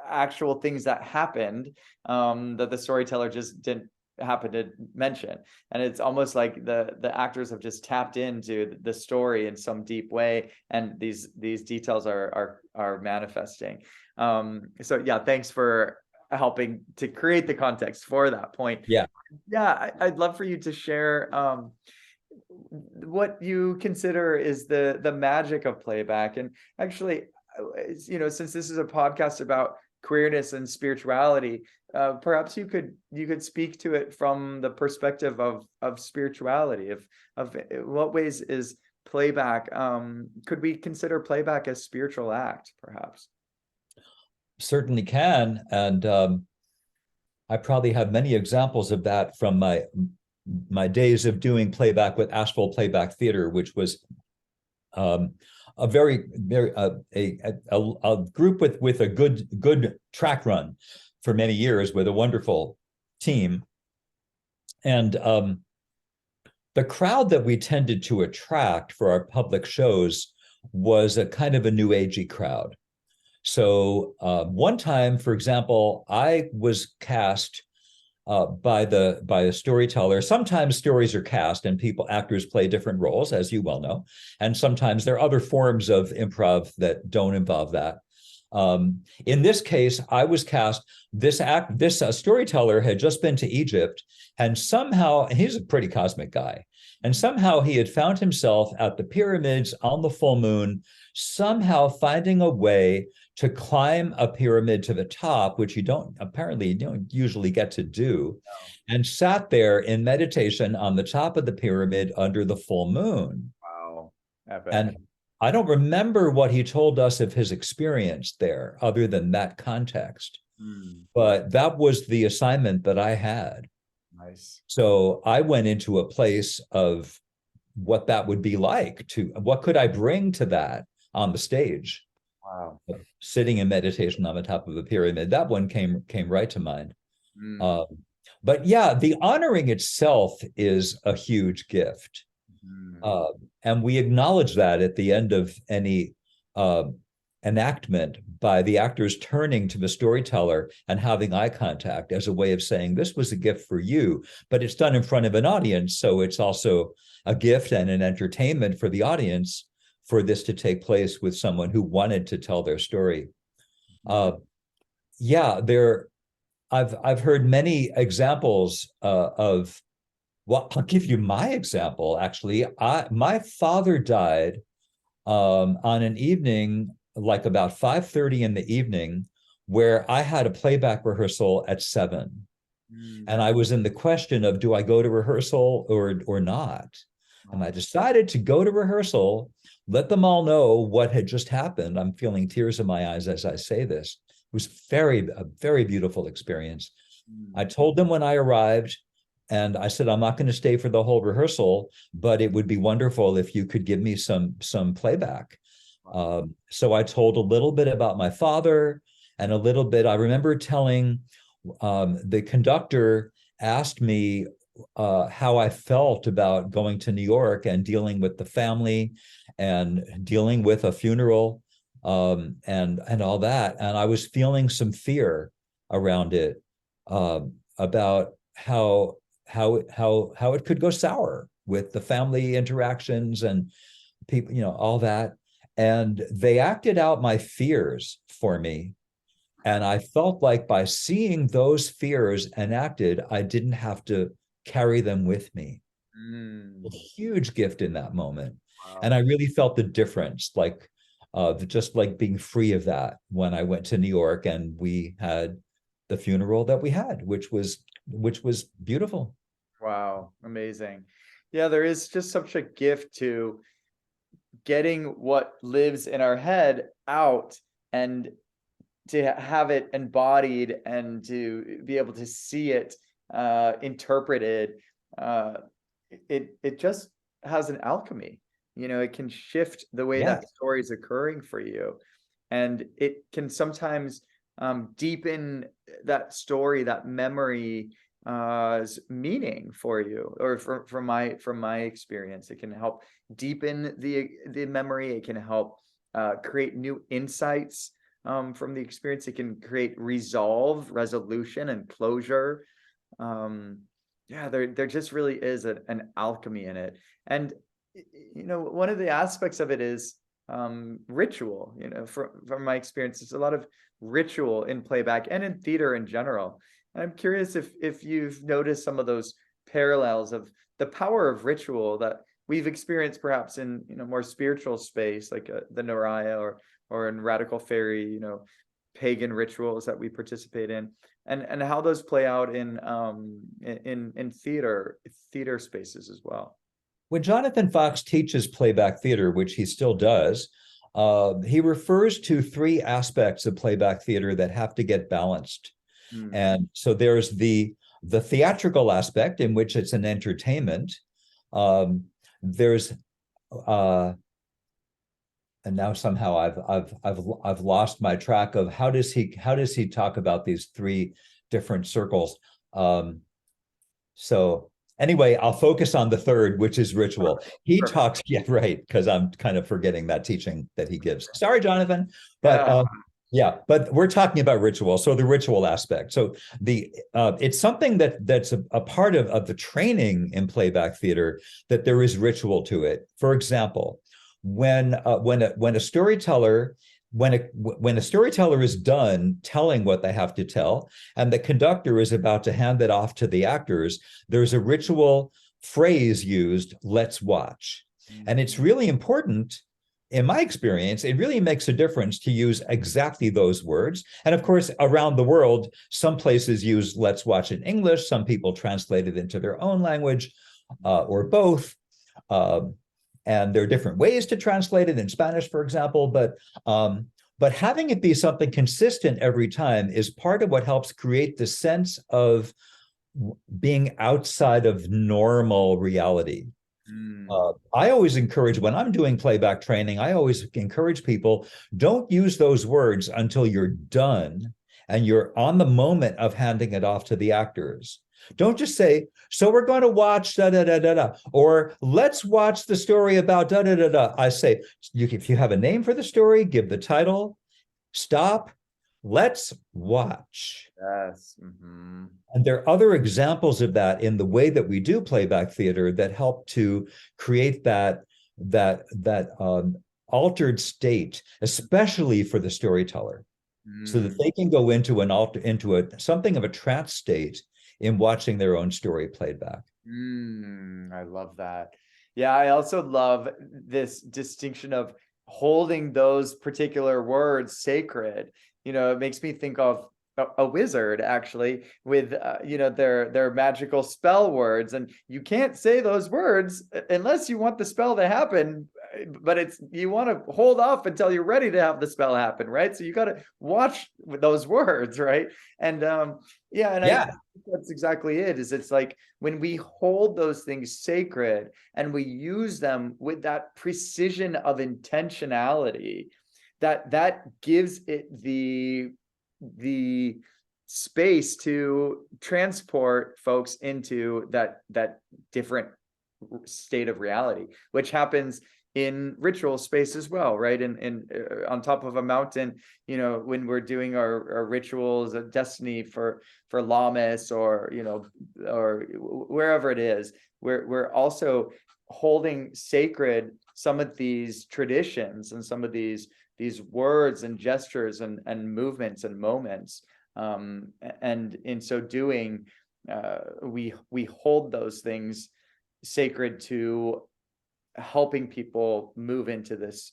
actual things that happened, that the storyteller just didn't happen to mention. And it's almost like the actors have just tapped into the story in some deep way, and these details are manifesting. So yeah, thanks for helping to create the context for that point. Yeah. Yeah, I'd love for you to share what you consider is the magic of playback. And actually, since this is a podcast about queerness and spirituality, perhaps you could speak to it from the perspective of spirituality, of what ways is playback, could we consider playback a spiritual act, perhaps? Certainly can. And I probably have many examples of that from my days of doing playback with Asheville Playback Theater, which was a very a group with a good track run for many years with a wonderful team. And the crowd that we tended to attract for our public shows was a kind of a new agey crowd. So one time, for example, I was cast by a storyteller. Sometimes stories are cast and actors play different roles, as you well know, and sometimes there are other forms of improv that don't involve that. In this case, I was cast. This storyteller had just been to Egypt, and somehow, and he's a pretty cosmic guy, and somehow he had found himself at the pyramids on the full moon, somehow finding a way to climb a pyramid to the top, which you don't usually get to do, and sat there in meditation on the top of the pyramid under the full moon. Wow, epic. And I don't remember what he told us of his experience there, other than that context. Hmm, But that was the assignment that I had. nice. So I went into a place of what that would be like, to what could I bring to that on the stage, Wow. sitting in meditation on the top of a pyramid. That one came right to mind. Hmm, Uh, but yeah, the honoring itself is a huge gift. hmm, Uh, and we acknowledge that at the end of any uh, enactment by the actors turning to the storyteller and having eye contact as a way of saying, this was a gift for you, but it's done in front of an audience. So it's also a gift and an entertainment for the audience for this to take place with someone who wanted to tell their story. hmm. Yeah, I've heard many examples of. Well, I'll give you my example. Actually, my father died on an evening like about 5:30 in the evening, where I had a playback rehearsal at 7, Hmm, and I was in the question of, do I go to rehearsal or not? And I wow. decided to go to rehearsal, let them all know what had just happened. I'm feeling tears in my eyes as I say this. It was a very beautiful experience. Hmm, I told them when I arrived, and I said, I'm not going to stay for the whole rehearsal, but it would be wonderful if you could give me some playback. wow. So I told a little bit about my father, and a little bit. I remember telling the conductor asked me how I felt about going to New York and dealing with the family and dealing with a funeral, and all that. And I was feeling some fear around it, about how it could go sour with the family interactions and people, all that. And they acted out my fears for me. And I felt like by seeing those fears enacted, I didn't have to carry them with me. A Hmm, huge gift in that moment. And wow. I really felt the difference, like just like being free of that when I went to New York and we had the funeral that we had, which was beautiful. Wow, amazing. Yeah, there is just such a gift to getting what lives in our head out, and to have it embodied and to be able to see it interpreted. uh it just has an alchemy. it can shift the way Yeah. that story is occurring for you. And it can sometimes deepen that story, that memory meaning for you, or from my experience, it can help deepen the memory. It can help create new insights from the experience. It can create resolution, and closure. Um, yeah, there just really is an alchemy in it. And one of the aspects of it is ritual. From my experience, there's a lot of ritual in playback and in theater in general. And I'm curious if you've noticed some of those parallels of the power of ritual that we've experienced perhaps in more spiritual space, like the Naraya, or in radical fairy, pagan rituals that we participate in, and how those play out in theater spaces as well. When Jonathan Fox teaches playback theater, which he still does, he refers to three aspects of playback theater that have to get balanced. Mm. And so there's the theatrical aspect, in which it's an entertainment. There's and now somehow I've lost my track of how does he talk about these three different circles. So anyway, I'll focus on the third, which is ritual. He Perfect. talks, yeah, right, because I'm kind of forgetting that teaching that he gives. Sorry, Jonathan, but Yeah. yeah, but we're talking about ritual. So the ritual aspect. So it's something that's a part of the training in playback theater, that there is ritual to it. For example, when a storyteller is done telling what they have to tell, and the conductor is about to hand it off to the actors, there's a ritual phrase used, "Let's watch." And it's really important. In my experience, it really makes a difference to use exactly those words. And of course, around the world, some places use "let's watch" in English, some people translate it into their own language, or both. And there are different ways to translate it in Spanish, for example, but having it be something consistent every time is part of what helps create the sense of being outside of normal reality. I always encourage, when I'm doing playback training, I always encourage people, don't use those words until you're done and you're on the moment of handing it off to the actors. Don't just say, "So we're going to watch da da da da da," or "Let's watch the story about da da da da." I say, if you have a name for the story, give the title, stop, let's watch. Yes. Mm-hmm. And there are other examples of that in the way that we do playback theater that help to create that altered state, especially for the storyteller, so that they can go into something of a trance state in watching their own story played back. I love that. Yeah, I also love this distinction of holding those particular words sacred. It makes me think of a wizard, actually, with their magical spell words, and you can't say those words unless you want the spell to happen. But you want to hold off until you're ready to have the spell happen, right? So you got to watch those words, right? And I think that's exactly it. It's like when we hold those things sacred and we use them with that precision of intentionality, that gives it the space to transport folks into that different state of reality, which happens in ritual space as well, right? And on top of a mountain, when we're doing our rituals of destiny for Lammas, or or wherever it is, we're also holding sacred some of these traditions and some of these words and gestures and movements and moments, and in so doing, we hold those things sacred to helping people move into this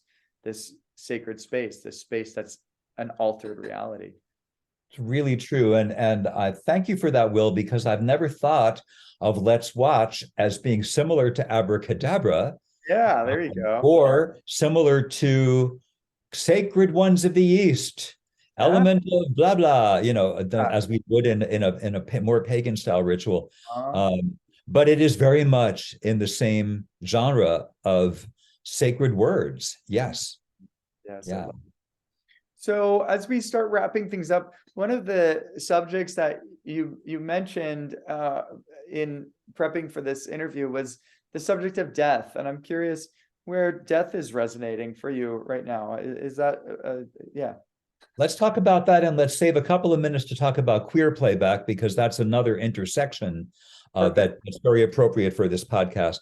sacred space, this space that's an altered reality. It's really true. And I thank you for that, Will, because I've never thought of "let's watch" as being similar to abracadabra. Yeah, there you go. Or similar to "sacred ones of the East," Yeah. element of blah blah, as we would in a more pagan style ritual. Uh, But it is very much in the same genre of sacred words. Yes. Yes, I Yeah. love. So as we start wrapping things up, one of the subjects that you mentioned in prepping for this interview was the subject of death, and I'm curious where death is resonating for you right now. Is that yeah? Let's talk about that, and let's save a couple of minutes to talk about queer playback, because that's another intersection Perfect. that is very appropriate for this podcast.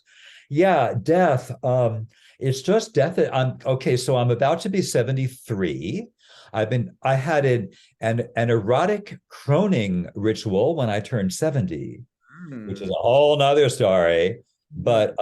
Yeah, death. It's just death. I'm okay. So I'm about to be 73. I had an erotic croning ritual when I turned 70, which is Mm, a whole nother story. mm, But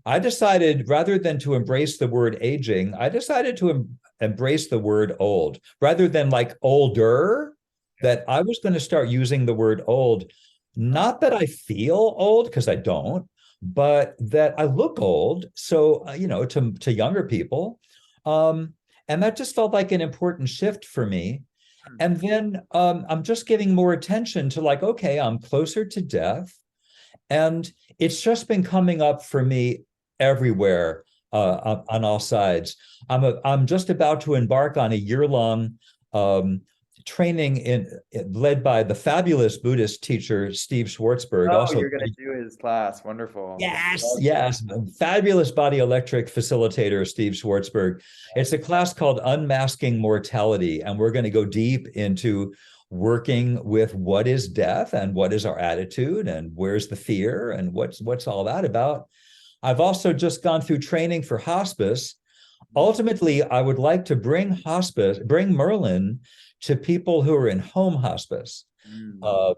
I decided, rather than to embrace the word aging, I decided to embrace the word old rather than like older, yeah. that I was going to start using the word old. Not that I feel old, because I don't, but that I look old. So, to younger people. Um, and that just felt like an important shift for me. Mm, And then I'm just giving more attention to, like, okay, I'm closer to death. And it's just been coming up for me everywhere, on all sides. I'm just about to embark on a year-long um, training led by the fabulous Buddhist teacher Steve Schwartzberg. oh, Also, you're gonna do his class. Wonderful. yes, Love it. yes, fabulous body electric facilitator Steve Schwartzberg. It's a class called Unmasking Mortality, and we're going to go deep into working with what is death and what is our attitude and where's the fear and what's all that about. I've also just gone through training for hospice. Ultimately, I would like to bring Merlin to people who are in home hospice. Mm, Uh,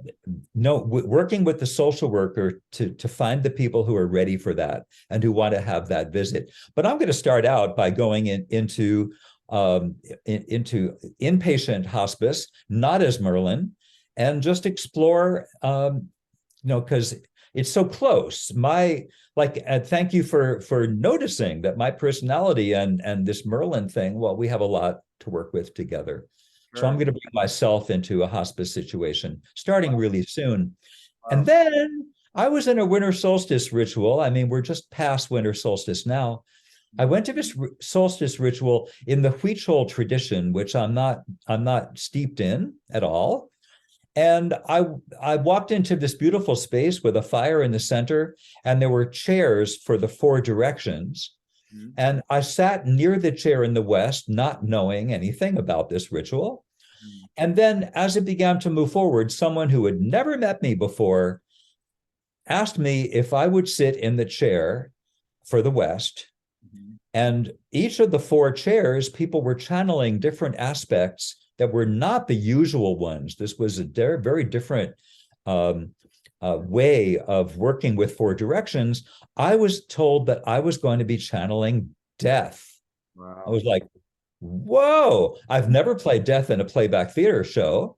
no, working with the social worker to find the people who are ready for that and who want to have that visit. But I'm going to start out by going into inpatient hospice, not as Merlin, and just explore, because it's so close. Thank you for noticing that my personality and this Merlin thing. Well, we have a lot to work with together. So I'm sure. going to bring myself into a hospice situation starting Wow, really soon. And wow. then I was in a winter solstice ritual. I mean, we're just past winter solstice now. I Mm, went to this solstice ritual in the Huichol tradition, which I'm not steeped in at all. And I walked into this beautiful space with a fire in the center, and there were chairs for the four directions. mm, And I sat near the chair in the west, not knowing anything about this ritual. mm, And then, as it began to move forward, someone who had never met me before asked me if I would sit in the chair for the west. mm, And each of the four chairs, people were channeling different aspects that were not the usual ones. This was a very different um, way of working with four directions. I was told that I was going to be channeling death. I wow. was like, whoa, I've never played death in a playback theater show.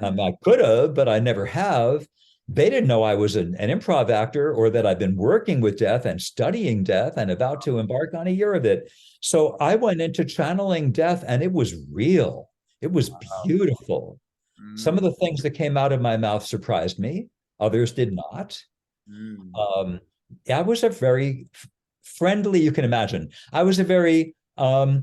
Mm, I could have, but I never have. They didn't know I was an improv actor, or that I've been working with death and studying death and about to embark on a year of it. So I went into channeling death, and it was real. It was wow. beautiful. Some Mm, of the things that came out of my mouth surprised me, others did not. mm. Um, I was a very friendly, you can imagine. I was a very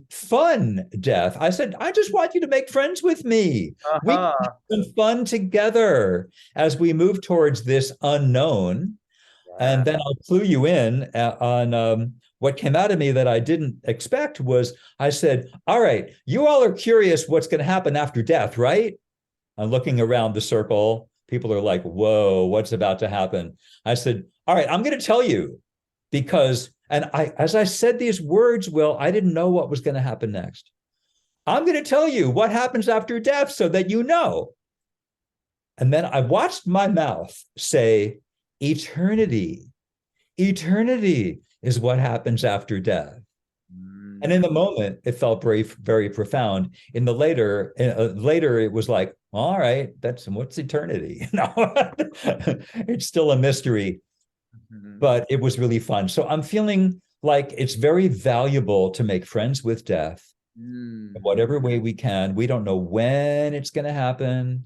fun death. I said, I just want you to make friends with me. We can Uh-huh. have some fun together as we move towards this unknown. Yeah. And then I'll clue you in on what came out of me that I didn't expect was I said, all right, you all are curious what's going to happen after death, right? I'm looking around the circle. People are like, whoa, what's about to happen? I said, all right, I'm going to tell you, because, and as I said these words, Will, I didn't know what was going to happen next. I'm going to tell you what happens after death so that you know. And then I watched my mouth say, eternity. Eternity is what happens after death. And in Mm. the moment, it felt very profound. In the later, it was like, all right, that's what's eternity. No, it's still a mystery, Mhm. but it was really fun. So I'm feeling like it's very valuable to make friends with death in Mm. whatever way we can. We don't know when it's going to happen.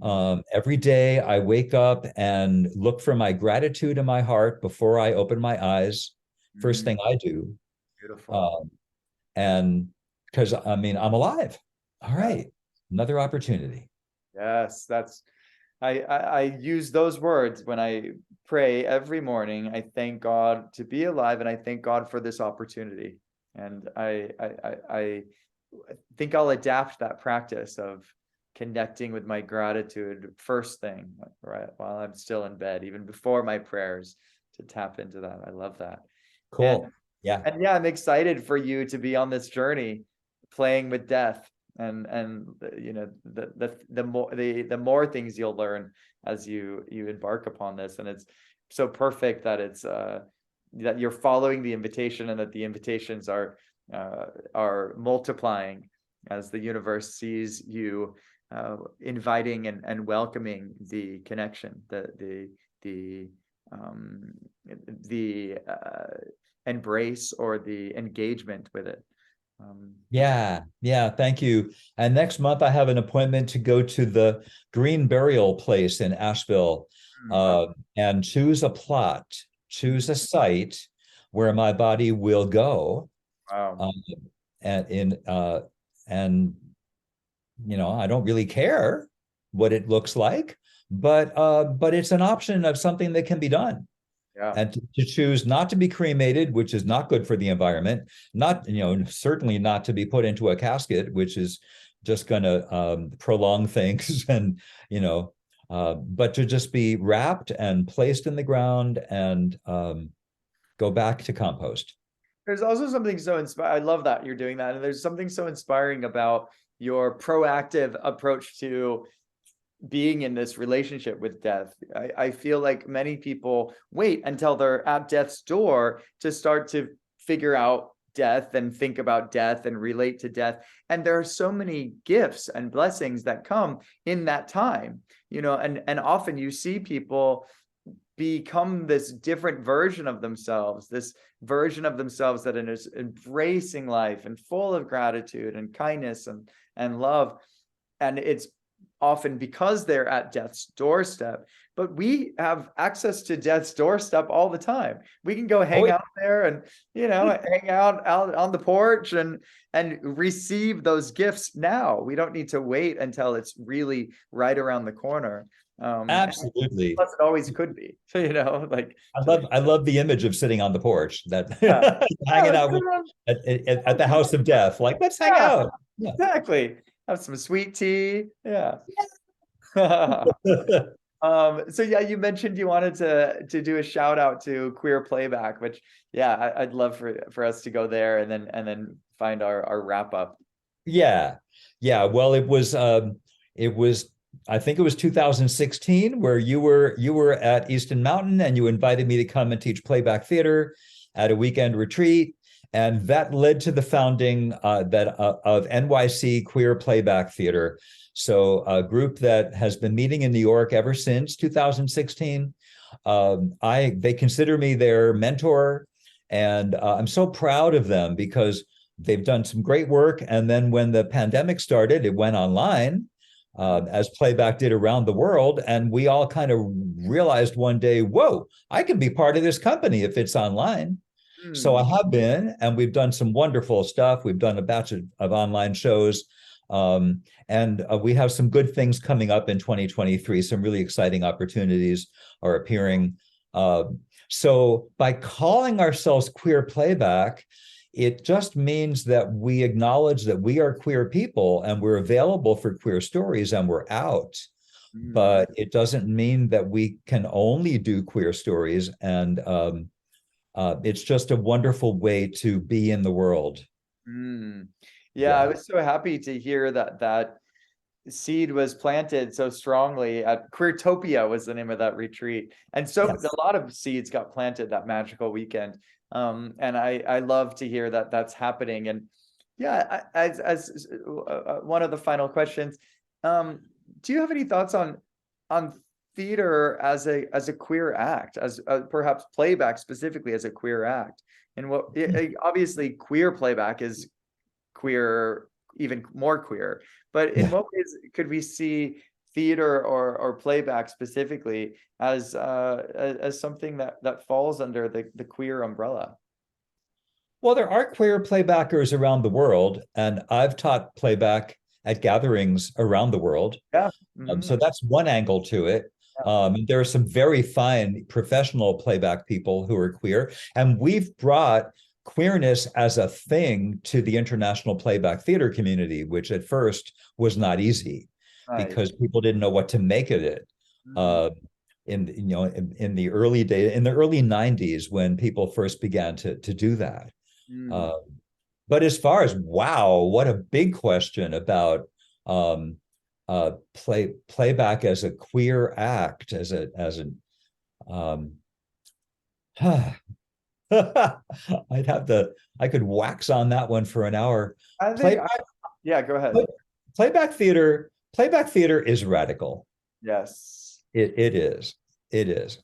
Mm. Every day I wake up and look for my gratitude in my heart before I open my eyes. First Mm. thing I do. Beautiful. Um, and because I mean, I'm alive. All Yeah. right, another opportunity. Yes, that's I use those words when I pray every morning. I thank God to be alive, and I thank God for this opportunity. And I think I'll adapt that practice of connecting with my gratitude first thing, right, while I'm still in bed, even before my prayers, to tap into that. I love that. And Cool. Yeah. and yeah, I'm excited for you to be on this journey, playing with death, and you know, the more things you'll learn as you embark upon this. And it's so perfect that it's that you're following the invitation, and that the invitations are multiplying as the universe sees you inviting and welcoming the connection, the um the embrace, or the engagement with it. Yeah. Yeah, yeah, thank you. And next month I have an appointment to go to the Green Burial Place in Asheville, Wow. uh, and choose a plot, choose Mhm. a site where my body will go. Wow. Um, and in and I don't really care what it looks like, but it's an option of something that can be done. Yeah. And to choose not to be cremated, which is not good for the environment, not, certainly not to be put into a casket, which is just going to prolong things, and, but to just be wrapped and placed in the ground and go back to compost. There's also something so inspiring. I love that you're doing that. And there's something so inspiring about your proactive approach to being in this relationship with death. I feel like many people wait until they're at death's door to start to figure out death and think about death and relate to death. And there are so many gifts and blessings that come in that time, and often you see people become this different version of themselves, this version of themselves that is embracing life and full of gratitude and kindness and love. And it's often because they're at death's doorstep. But we have access to death's doorstep all the time. We can go Oh, hang out there and hang out on the porch and receive those gifts now. We don't need to wait until it's really right around the corner. absolutely. Plus it always could be. So like I to the love I love the image of sitting on the porch, that yeah. Yeah, hanging let's out sit with around. at the house of death. Like, let's hang Yeah, out. Yeah. exactly. Have some sweet tea. Yeah. So yeah, you mentioned you wanted to do a shout out to Queer Playback, which yeah, I'd love for us to go there and then find our wrap up. Yeah. Yeah. Well, it was I think it was 2016 where you were at Easton Mountain and you invited me to come and teach playback theater at a weekend retreat. And that led to the founding of NYC Queer Playback Theater. So a group that has been meeting in New York ever since 2016. They consider me their mentor, and I'm so proud of them because they've done some great work. And then when the pandemic started, it went online, as playback did around the world. And we all kind of realized one day, whoa, I can be part of this company if it's online. So I Hmm. have been, and we've done some wonderful stuff. We've done a batch of online shows. And we have some good things coming up in 2023. Some really exciting opportunities are appearing. Uh, so by calling ourselves Queer Playback, it just means that we acknowledge that we are queer people and we're available for queer stories and we're out. Hmm. But it doesn't mean that we can only do queer stories. And it's just a wonderful way to be in the world. Hmm. Yeah, I Yeah. was so happy to hear that seed was planted so strongly at Queertopia was the name of that retreat. And so Yes. a lot of seeds got planted that magical weekend. And I love to hear that that's happening. And yeah, as one of the final questions, um, do you have any thoughts on theater as a queer act, as perhaps playback specifically as a queer act? And obviously queer playback is queer, even more queer. But in Yeah. what ways could we see theater or playback specifically as something that falls under the queer umbrella? Well, there are queer playbackers around the world, and I've taught playback at gatherings around the world. Yeah. So that's one angle to it. Yeah. There are some very fine professional playback people who are queer, and we've brought queerness as a thing to the international playback theater community, which at first was not easy Right. because people didn't know what to make of it. Mm, Uh, in the early days, in the early 90s, when people first began to do that. mm. Uh, but as far as, wow, what a big question about um, playback as a queer act, as an um, I could wax on that one for an hour. I think Play, yeah, go ahead. play playback theater is radical. Yes. It is. It is.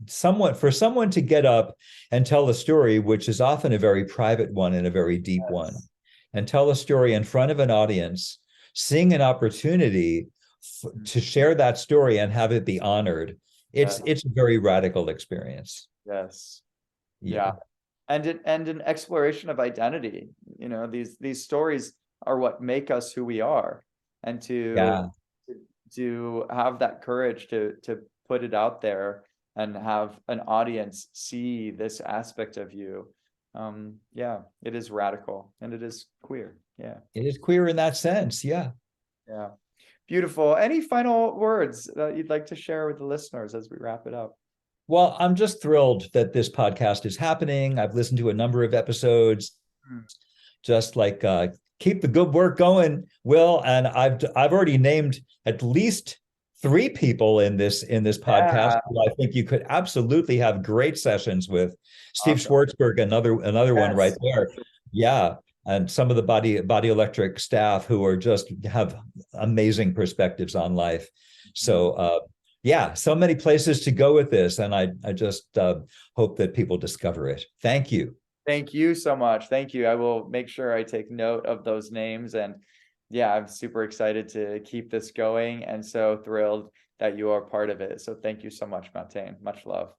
Somewhat for someone to get up and tell a story, which is often a very private one and a very deep one, Yes. and tell a story in front of an audience, seeing an opportunity Mm, to share that story and have it be honored. yeah, It's a very radical experience. yes. Yeah. Yeah. And an exploration of identity. You know, these stories are what make us who we are. And Yeah. to have that courage to put it out there and have an audience see this aspect of you. Yeah, it is radical and it is queer. Yeah. It is queer in that sense. Yeah. Yeah. Beautiful. Any final words that you'd like to share with the listeners as we wrap it up? Well, I'm just thrilled that this podcast is happening. I've listened to a number of episodes, Hmm. just like keep the good work going, Will. And I've already named at least three people in this podcast Yeah, who I think you could absolutely have great sessions with. Steve awesome. Schwartzberg, another one right Yes. there. Yeah. And some of the body electric staff who are just have amazing perspectives on life. Mhm. So yeah, so many places to go with this. And I just hope that people discover it. Thank you. Thank you so much. Thank you. I will make sure I take note of those names. And yeah, I'm super excited to keep this going and so thrilled that you are part of it. So thank you so much, Mountaine. Much love.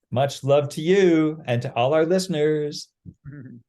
Much love to you and to all our listeners.